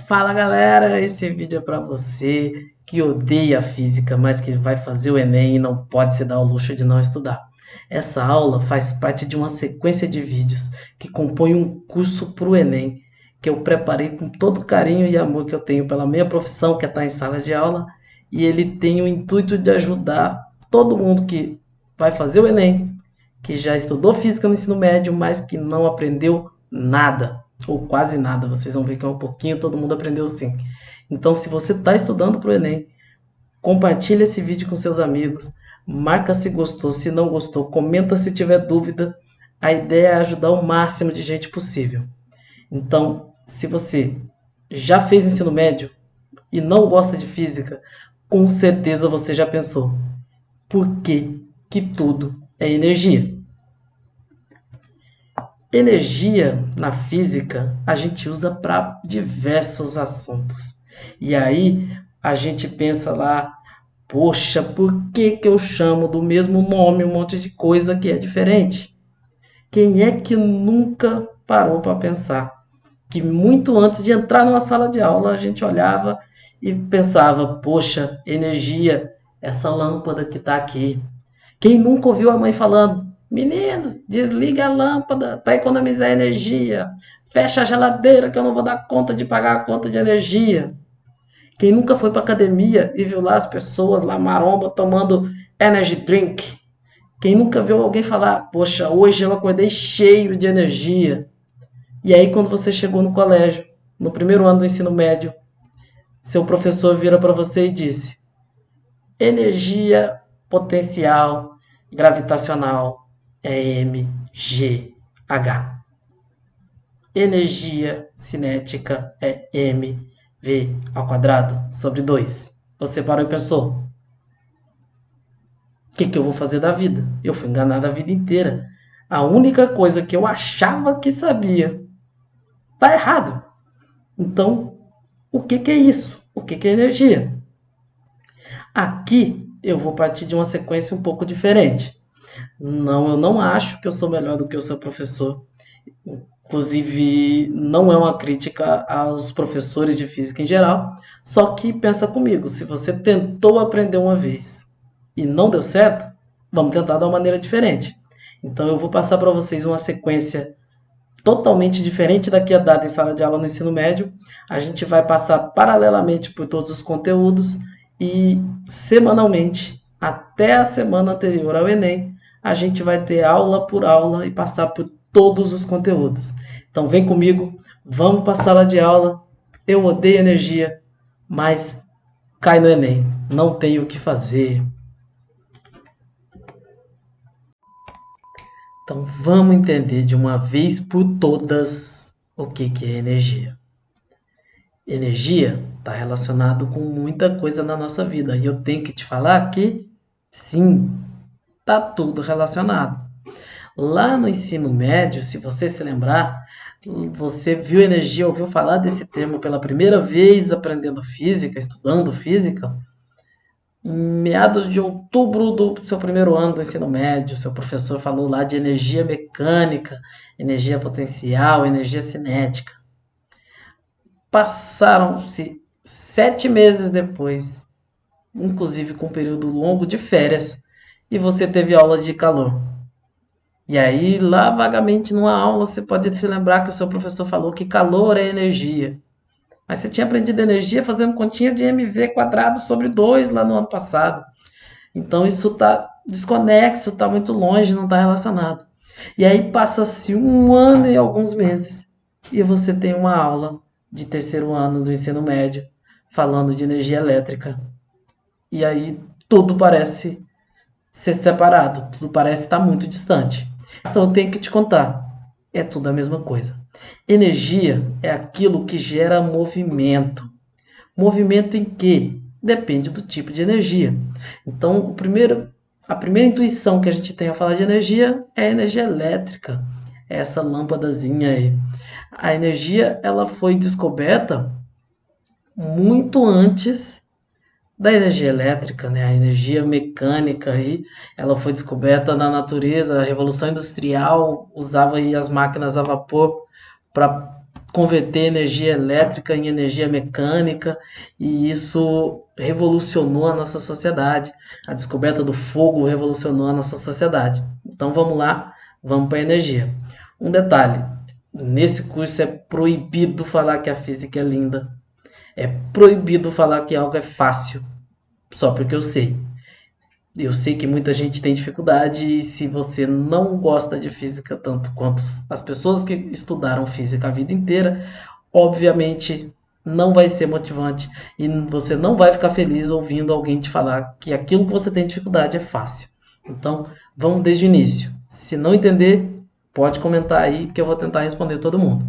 Fala galera, esse vídeo é para você que odeia a física, mas que vai fazer o Enem e não pode se dar o luxo de não estudar. Essa aula faz parte de uma sequência de vídeos que compõe um curso para o Enem, que eu preparei com todo o carinho e amor que eu tenho pela minha profissão, que é estar em sala de aula, e ele tem o intuito de ajudar todo mundo que vai fazer o Enem, que já estudou física no ensino médio, mas que não aprendeu nada ou quase nada. Vocês vão ver que é um pouquinho, todo mundo aprendeu sim. Então, se você está estudando para o Enem, compartilha esse vídeo com seus amigos, marca se gostou, se não gostou, comenta se tiver dúvida. A ideia é ajudar o máximo de gente possível. Então, se você já fez ensino médio e não gosta de física, com certeza você já pensou: por que que tudo é energia? Energia na física a gente usa para diversos assuntos. E aí a gente pensa lá, poxa, por que que eu chamo do mesmo nome um monte de coisa que é diferente? Quem é que nunca parou para pensar que muito antes de entrar numa sala de aula a gente olhava e pensava, poxa, energia, essa lâmpada que está aqui. Quem nunca ouviu a mãe falando: menino, desliga a lâmpada para economizar energia. Fecha a geladeira que eu não vou dar conta de pagar a conta de energia. Quem nunca foi para academia e viu lá as pessoas lá maromba tomando energy drink? Quem nunca viu alguém falar: poxa, hoje eu acordei cheio de energia. E aí quando você chegou no colégio, no primeiro ano do ensino médio, seu professor vira para você e disse: energia potencial gravitacional é mgh. Energia cinética é mv ao quadrado sobre 2. Você parou e pensou: o que que eu vou fazer da vida? Eu fui enganado a vida inteira. A única coisa que eu achava que sabia tá errado. Então, o que que é isso? O que que é energia? Aqui eu vou partir de uma sequência um pouco diferente. Não, eu não acho que eu sou melhor do que o seu professor. Inclusive, não é uma crítica aos professores de física em geral. Só que pensa comigo, se você tentou aprender uma vez e não deu certo, vamos tentar de uma maneira diferente. Então eu vou passar para vocês uma sequência totalmente diferente da que é dada em sala de aula no ensino médio. A gente vai passar paralelamente por todos os conteúdos e semanalmente, até a semana anterior ao Enem, a gente vai ter aula por aula e passar por todos os conteúdos. Então vem comigo, vamos para a sala de aula. Eu odeio energia, mas cai no Enem, não tenho o que fazer. Então vamos entender de uma vez por todas o que que é energia. Energia está relacionado com muita coisa na nossa vida e eu tenho que te falar que sim, está tudo relacionado. Lá no ensino médio, se você se lembrar, você viu energia, ouviu falar desse termo pela primeira vez aprendendo física, estudando física, em meados de outubro do seu primeiro ano do ensino médio. Seu professor falou lá de energia mecânica, energia potencial, energia cinética. Passaram-se 7 meses depois, inclusive com um período longo de férias, e você teve aulas de calor. E aí, lá vagamente numa aula, você pode se lembrar que o seu professor falou que calor é energia. Mas você tinha aprendido energia fazendo continha de mv quadrado sobre 2 lá no ano passado. Então isso está desconexo, está muito longe, não está relacionado. E aí passa-se um ano e alguns meses e você tem uma aula de terceiro ano do ensino médio falando de energia elétrica. E aí tudo parece ser separado, tudo parece estar muito distante. Então eu tenho que te contar, é tudo a mesma coisa. Energia é aquilo que gera movimento. Movimento em que? Depende do tipo de energia. Então, a primeira intuição que a gente tem ao falar de energia é a energia elétrica. É essa lâmpadazinha aí. A energia ela foi descoberta muito antes da energia elétrica, né? A energia mecânica aí, ela foi descoberta na natureza. A Revolução Industrial usava aí as máquinas a vapor para converter energia elétrica em energia mecânica, e isso revolucionou a nossa sociedade. A descoberta do fogo revolucionou a nossa sociedade. Então vamos lá, vamos para a energia. Um detalhe, nesse curso é proibido falar que a física é linda. É proibido falar que algo é fácil, só porque eu sei. Eu sei que muita gente tem dificuldade e se você não gosta de física tanto quanto as pessoas que estudaram física a vida inteira, obviamente não vai ser motivante e você não vai ficar feliz ouvindo alguém te falar que aquilo que você tem dificuldade é fácil. Então, vamos desde o início. Se não entender, pode comentar aí que eu vou tentar responder todo mundo.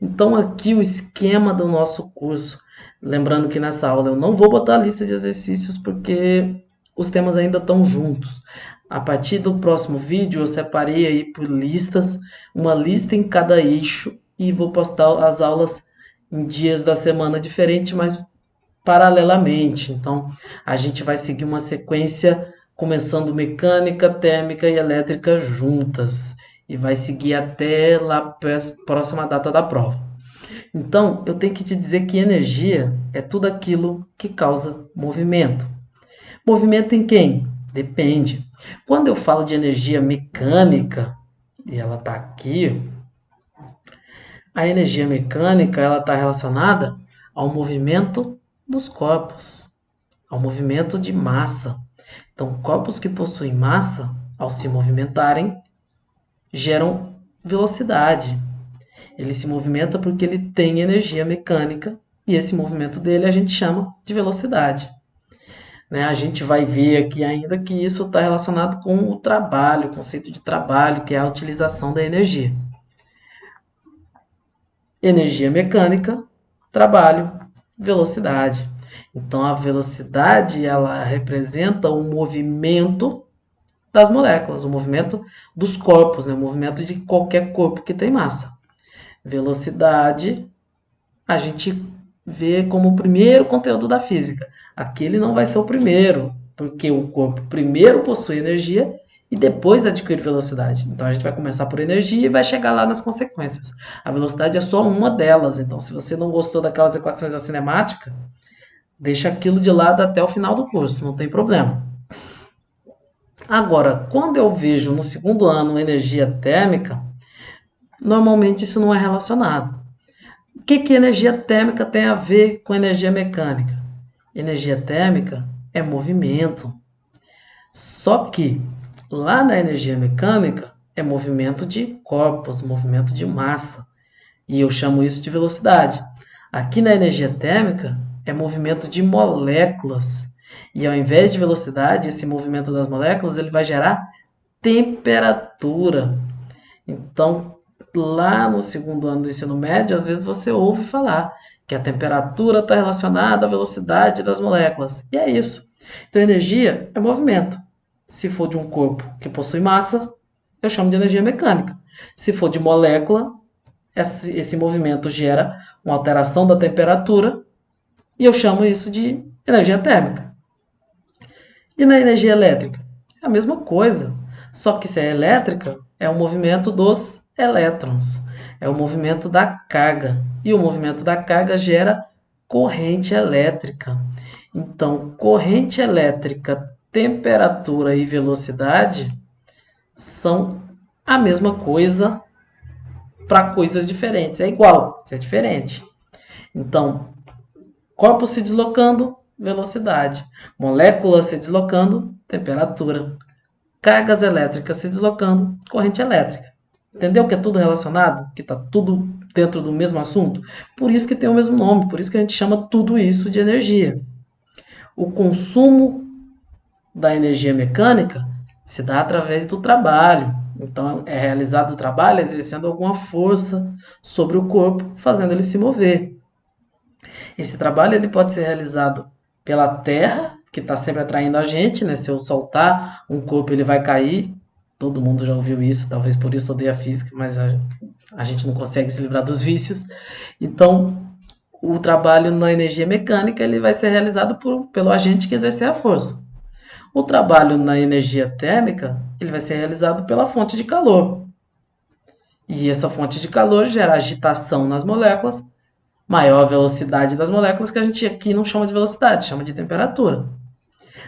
Então, aqui o esquema do nosso curso. Lembrando que nessa aula eu não vou botar a lista de exercícios porque os temas ainda estão juntos. A partir do próximo vídeo eu separei aí por listas, uma lista em cada eixo e vou postar as aulas em dias da semana diferentes, mas paralelamente. Então a gente vai seguir uma sequência começando mecânica, térmica e elétrica juntas e vai seguir até lá a próxima data da prova. Então eu tenho que te dizer que energia é tudo aquilo que causa movimento. Movimento em quem? Depende. Quando eu falo de energia mecânica, e ela está aqui, a energia mecânica ela está relacionada ao movimento dos corpos, ao movimento de massa. Então, corpos que possuem massa, ao se movimentarem, geram velocidade. Ele se movimenta porque ele tem energia mecânica e esse movimento dele a gente chama de velocidade. Né? A gente vai ver aqui ainda que isso está relacionado com o trabalho, o conceito de trabalho, que é a utilização da energia. Energia mecânica, trabalho, velocidade. Então a velocidade ela representa o movimento das moléculas, o movimento dos corpos, né? O movimento de qualquer corpo que tem massa. Velocidade a gente vê como o primeiro conteúdo da física. Aquele não vai ser o primeiro, porque o corpo primeiro possui energia e depois adquire velocidade. Então a gente vai começar por energia e vai chegar lá nas consequências. A velocidade é só uma delas. Então, se você não gostou daquelas equações da cinemática, deixa aquilo de lado até o final do curso, não tem problema. Agora, quando eu vejo no segundo ano energia térmica, normalmente isso não é relacionado. O que energia térmica tem a ver com energia mecânica? Energia térmica é movimento. Só que lá na energia mecânica é movimento de corpos, movimento de massa. E eu chamo isso de velocidade. Aqui na energia térmica é movimento de moléculas. E ao invés de velocidade, esse movimento das moléculas ele vai gerar temperatura. Então, lá no segundo ano do ensino médio, às vezes você ouve falar que a temperatura está relacionada à velocidade das moléculas. E é isso. Então, energia é movimento. Se for de um corpo que possui massa, eu chamo de energia mecânica. Se for de molécula, esse movimento gera uma alteração da temperatura e eu chamo isso de energia térmica. E na energia elétrica? É a mesma coisa. Só que se é elétrica, é o movimento dos elétrons. É o movimento da carga. E o movimento da carga gera corrente elétrica. Então, corrente elétrica, temperatura e velocidade são a mesma coisa para coisas diferentes. É igual, é diferente. Então, corpo se deslocando, velocidade. Moléculas se deslocando, temperatura. Cargas elétricas se deslocando, corrente elétrica. Entendeu que é tudo relacionado? Que está tudo dentro do mesmo assunto? Por isso que tem o mesmo nome, por isso que a gente chama tudo isso de energia. O consumo da energia mecânica se dá através do trabalho. Então, é realizado o trabalho exercendo alguma força sobre o corpo, fazendo ele se mover. Esse trabalho ele pode ser realizado pela terra, que está sempre atraindo a gente, né? Se eu soltar um corpo, ele vai cair. Todo mundo já ouviu isso, talvez por isso odeia a física, mas a gente não consegue se livrar dos vícios. Então, o trabalho na energia mecânica ele vai ser realizado pelo agente que exercer a força. O trabalho na energia térmica ele vai ser realizado pela fonte de calor. E essa fonte de calor gera agitação nas moléculas, maior velocidade das moléculas, que a gente aqui não chama de velocidade, chama de temperatura.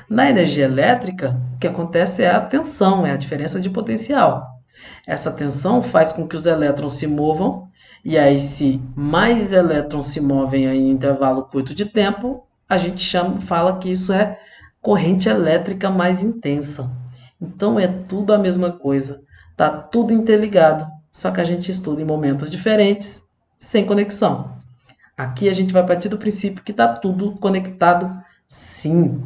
Na energia elétrica, o que acontece é a tensão, é a diferença de potencial. Essa tensão faz com que os elétrons se movam, e aí, se mais elétrons se movem em intervalo curto de tempo, a gente fala que isso é corrente elétrica mais intensa. Então é tudo a mesma coisa, tá tudo interligado, só que a gente estuda em momentos diferentes, sem conexão. Aqui a gente vai partir do princípio que está tudo conectado, sim.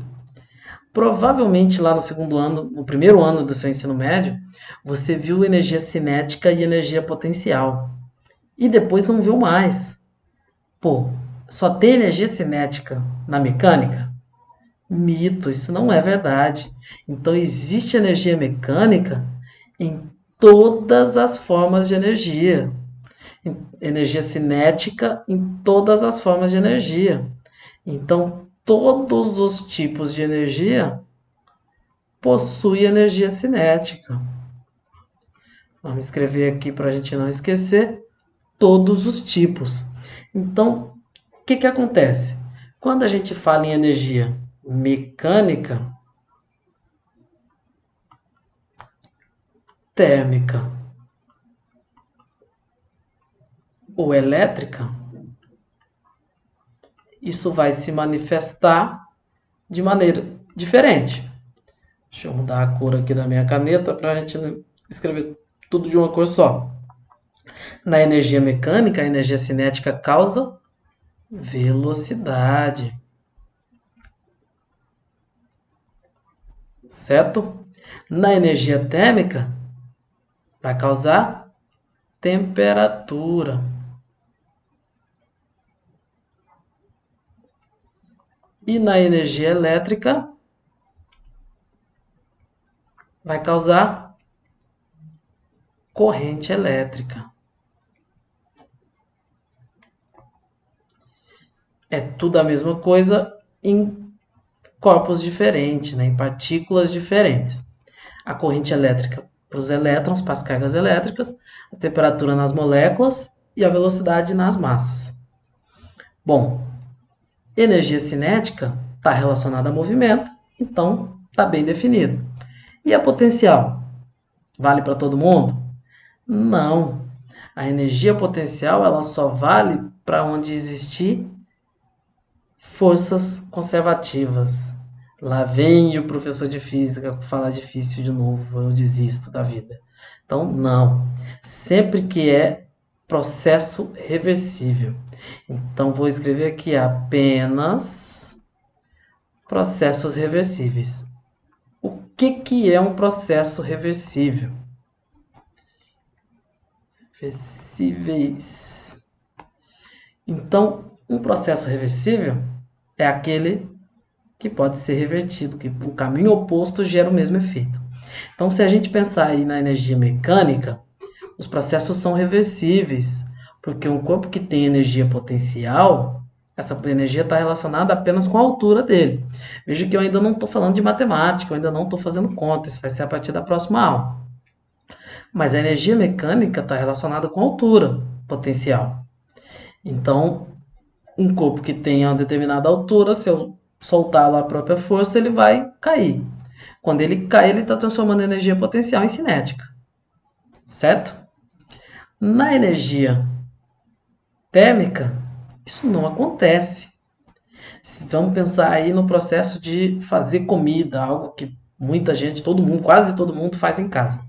Provavelmente lá no segundo ano, no primeiro ano do seu ensino médio, você viu energia cinética e energia potencial. E depois não viu mais. Pô, só tem energia cinética na mecânica? Mito, isso não é verdade. Então existe energia mecânica em todas as formas de energia. Energia cinética em todas as formas de energia. Então, todos os tipos de energia possuem energia cinética. Vamos escrever aqui para a gente não esquecer. Todos os tipos. Então, o que acontece? Quando a gente fala em energia mecânica, térmica ou elétrica, isso vai se manifestar de maneira diferente. Deixa eu mudar a cor aqui da minha caneta para a gente escrever tudo de uma cor só. Na energia mecânica, a energia cinética causa velocidade. Certo? Na energia térmica, vai causar temperatura. E na energia elétrica, vai causar corrente elétrica. É tudo a mesma coisa em corpos diferentes, né? Em partículas diferentes. A corrente elétrica para os elétrons, para as cargas elétricas, a temperatura nas moléculas e a velocidade nas massas. Bom, energia cinética está relacionada a movimento, então está bem definido. E a potencial? Vale para todo mundo? Não. A energia potencial ela só vale para onde existir forças conservativas. Lá vem o professor de física falar difícil de novo, eu desisto da vida. Então, não. Sempre que é processo reversível. Então, vou escrever aqui apenas processos reversíveis. O que é um processo reversível? Reversíveis. Então, um processo reversível é aquele que pode ser revertido, que o caminho oposto gera o mesmo efeito. Então, se a gente pensar aí na energia mecânica, os processos são reversíveis, porque um corpo que tem energia potencial, essa energia está relacionada apenas com a altura dele. Veja que eu ainda não estou falando de matemática, eu ainda não estou fazendo conta, isso vai ser a partir da próxima aula. Mas a energia mecânica está relacionada com a altura potencial. Então, um corpo que tenha uma determinada altura, se eu soltar lá a própria força, ele vai cair. Quando ele cai, ele está transformando a energia potencial em cinética. Certo? Na energia térmica, isso não acontece. Vamos pensar aí no processo de fazer comida, algo que muita gente, todo mundo, quase todo mundo faz em casa.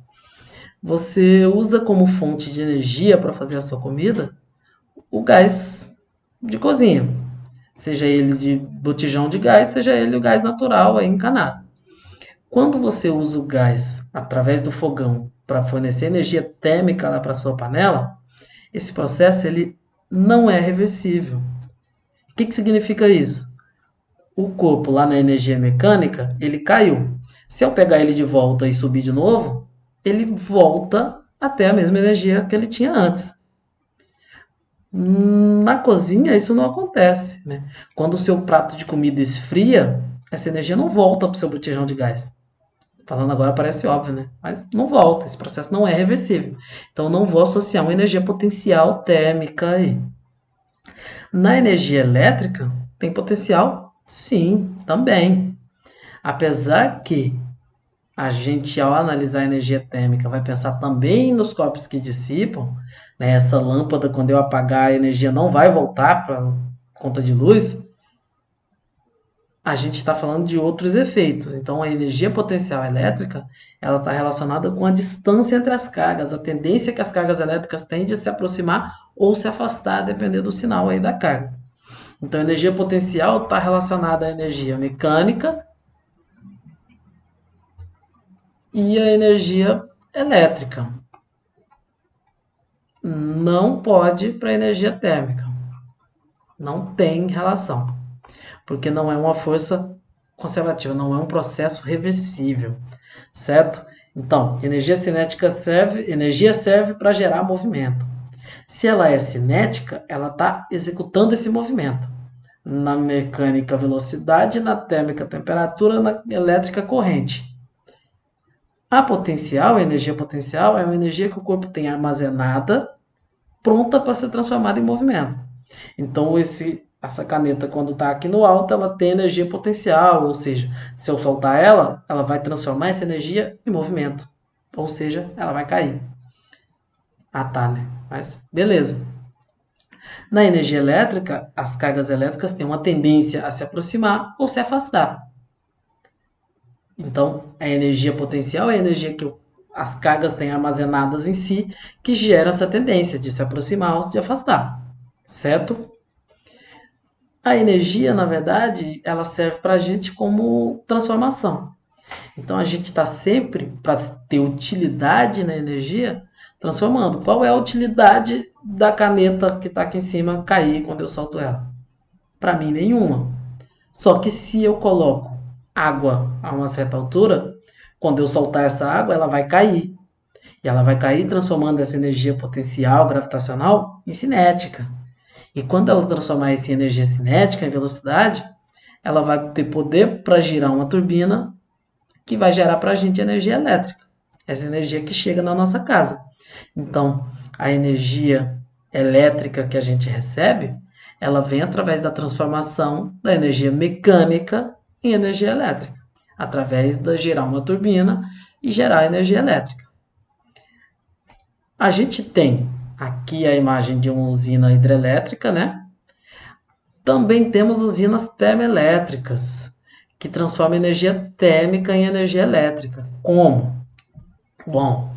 Você usa como fonte de energia para fazer a sua comida o gás de cozinha, seja ele de botijão de gás, seja ele o gás natural aí encanado. Quando você usa o gás através do fogão para fornecer energia térmica lá para sua panela, esse processo ele não é reversível. O que significa isso? O corpo lá na energia mecânica, ele caiu. Se eu pegar ele de volta e subir de novo, ele volta até a mesma energia que ele tinha antes. Na cozinha isso não acontece, né? Quando o seu prato de comida esfria, essa energia não volta para o seu botijão de gás. Falando agora parece óbvio, né? Mas não volta, esse processo não é reversível. Então não vou associar uma energia potencial térmica aí. Na energia elétrica, tem potencial? Sim, também. Apesar que a gente, ao analisar a energia térmica, vai pensar também nos corpos que dissipam, né? Essa lâmpada, quando eu apagar, a energia não vai voltar para a conta de luz. A gente está falando de outros efeitos. Então, a energia potencial elétrica, ela está relacionada com a distância entre as cargas, a tendência que as cargas elétricas têm de se aproximar ou se afastar, dependendo do sinal aí da carga. Então, a energia potencial está relacionada à energia mecânica e à energia elétrica. Não pode para a energia térmica. Não tem relação, porque não é uma força conservativa, não é um processo reversível, certo? Então, energia serve para gerar movimento. Se ela é cinética, ela está executando esse movimento. Na mecânica, velocidade, na térmica, temperatura, na elétrica, corrente. A energia potencial, é uma energia que o corpo tem armazenada, pronta para ser transformada em movimento. Então, essa caneta, quando está aqui no alto, ela tem energia potencial, ou seja, se eu soltar ela, ela vai transformar essa energia em movimento, ou seja, ela vai cair. Ah, tá, né? Mas beleza. Na energia elétrica, as cargas elétricas têm uma tendência a se aproximar ou se afastar. Então, a energia potencial é a energia que as cargas têm armazenadas em si, que gera essa tendência de se aproximar ou se afastar, certo? A energia, na verdade, ela serve para a gente como transformação. Então, a gente está sempre, para ter utilidade na energia, transformando. Qual é a utilidade da caneta que está aqui em cima cair quando eu solto ela? Para mim, nenhuma. Só que se eu coloco água a uma certa altura, quando eu soltar essa água, ela vai cair. E ela vai cair transformando essa energia potencial gravitacional em cinética. E quando ela transformar isso em energia cinética, em velocidade, ela vai ter poder para girar uma turbina que vai gerar para a gente energia elétrica. Essa energia que chega na nossa casa. Então, a energia elétrica que a gente recebe, ela vem através da transformação da energia mecânica em energia elétrica, através de gerar uma turbina e gerar energia elétrica. A gente tem aqui a imagem de uma usina hidrelétrica, né? Também temos usinas termoelétricas, que transformam energia térmica em energia elétrica. Como? Bom,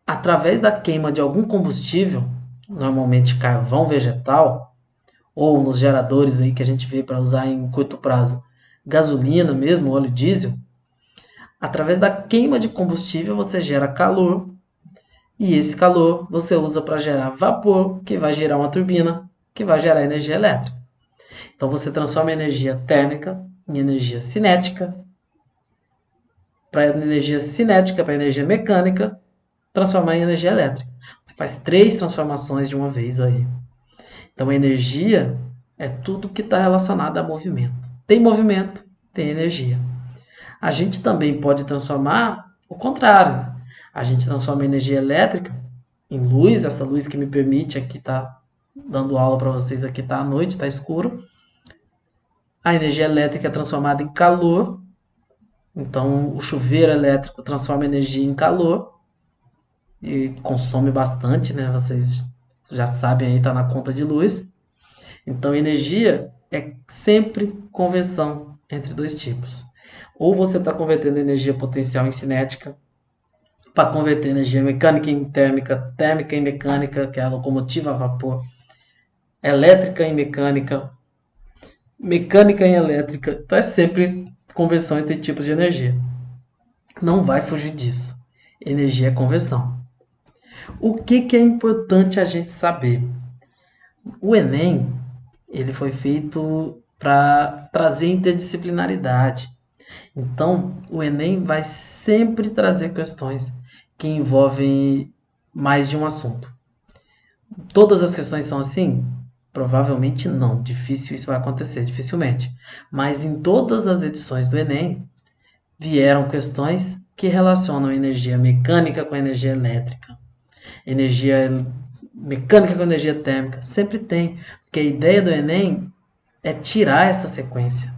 através da queima de algum combustível, normalmente carvão vegetal, ou nos geradores aí que a gente vê para usar em curto prazo, gasolina mesmo, óleo diesel, através da queima de combustível você gera calor, e esse calor você usa para gerar vapor, que vai gerar uma turbina, que vai gerar energia elétrica. Então você transforma a energia térmica em energia cinética, para energia cinética, para energia mecânica, transformar em energia elétrica. Você faz 3 transformações de uma vez aí. Então a energia é tudo que está relacionado a movimento. Tem movimento, tem energia. A gente também pode transformar o contrário. A gente transforma a energia elétrica em luz, essa luz que me permite aqui estar dando aula para vocês, aqui está à noite, está escuro. A energia elétrica é transformada em calor. Então, o chuveiro elétrico transforma energia em calor e consome bastante, né? Vocês já sabem aí, está na conta de luz. Então, energia é sempre conversão entre dois tipos. Ou você está convertendo energia potencial em cinética, para converter energia mecânica em térmica, térmica em mecânica, que é a locomotiva a vapor, elétrica em mecânica, mecânica em elétrica. Então é sempre conversão entre tipos de energia. Não vai fugir disso. Energia é conversão. O que é importante a gente saber? O Enem, ele foi feito para trazer interdisciplinaridade. Então, o Enem vai sempre trazer questões que envolvem mais de um assunto. Todas as questões são assim? Provavelmente não. Difícil isso vai acontecer, dificilmente. Mas em todas as edições do Enem, vieram questões que relacionam energia mecânica com energia elétrica, energia mecânica com energia térmica. Sempre tem, porque a ideia do Enem é tirar essa sequência.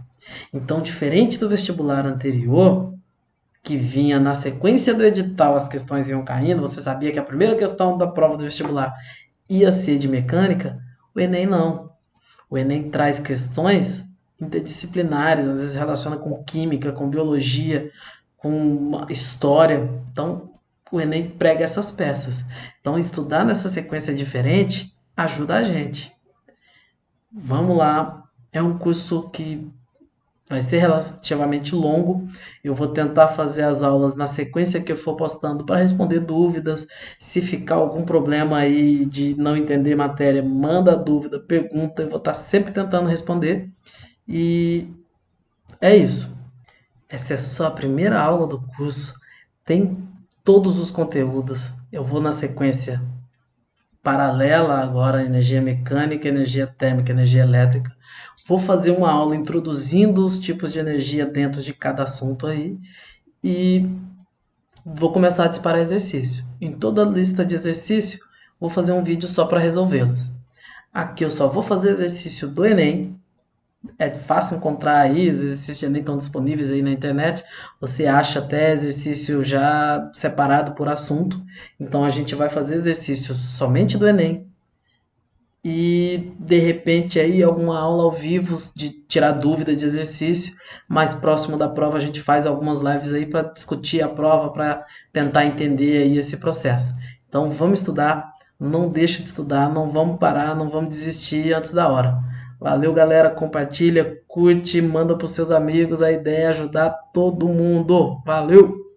Então, diferente do vestibular anterior, que vinha na sequência do edital, as questões iam caindo, você sabia que a primeira questão da prova do vestibular ia ser de mecânica, o Enem não. O Enem traz questões interdisciplinares, às vezes relaciona com química, com biologia, com história. Então, o Enem prega essas peças. Então, estudar nessa sequência diferente ajuda a gente. Vamos lá, é um curso que vai ser relativamente longo. Eu vou tentar fazer as aulas na sequência que eu for postando para responder dúvidas. Se ficar algum problema aí de não entender matéria, manda dúvida, pergunta, eu vou estar sempre tentando responder. E é isso. Essa é só a primeira aula do curso. Tem todos os conteúdos. Eu vou na sequência paralela agora, energia mecânica, energia térmica, energia elétrica. Vou fazer uma aula introduzindo os tipos de energia dentro de cada assunto aí e vou começar a disparar exercício. Em toda a lista de exercício, vou fazer um vídeo só para resolvê-los. Aqui eu só vou fazer exercício do Enem. É fácil encontrar aí, os exercícios de Enem estão disponíveis aí na internet. Você acha até exercício já separado por assunto. Então a gente vai fazer exercício somente do Enem e de repente aí alguma aula ao vivo de tirar dúvida de exercício. Mais próximo da prova a gente faz algumas lives aí para discutir a prova, para tentar entender aí esse processo. Então vamos estudar, não deixa de estudar, não vamos parar, não vamos desistir antes da hora. Valeu, galera, compartilha, curte, manda para os seus amigos, a ideia é ajudar todo mundo. Valeu!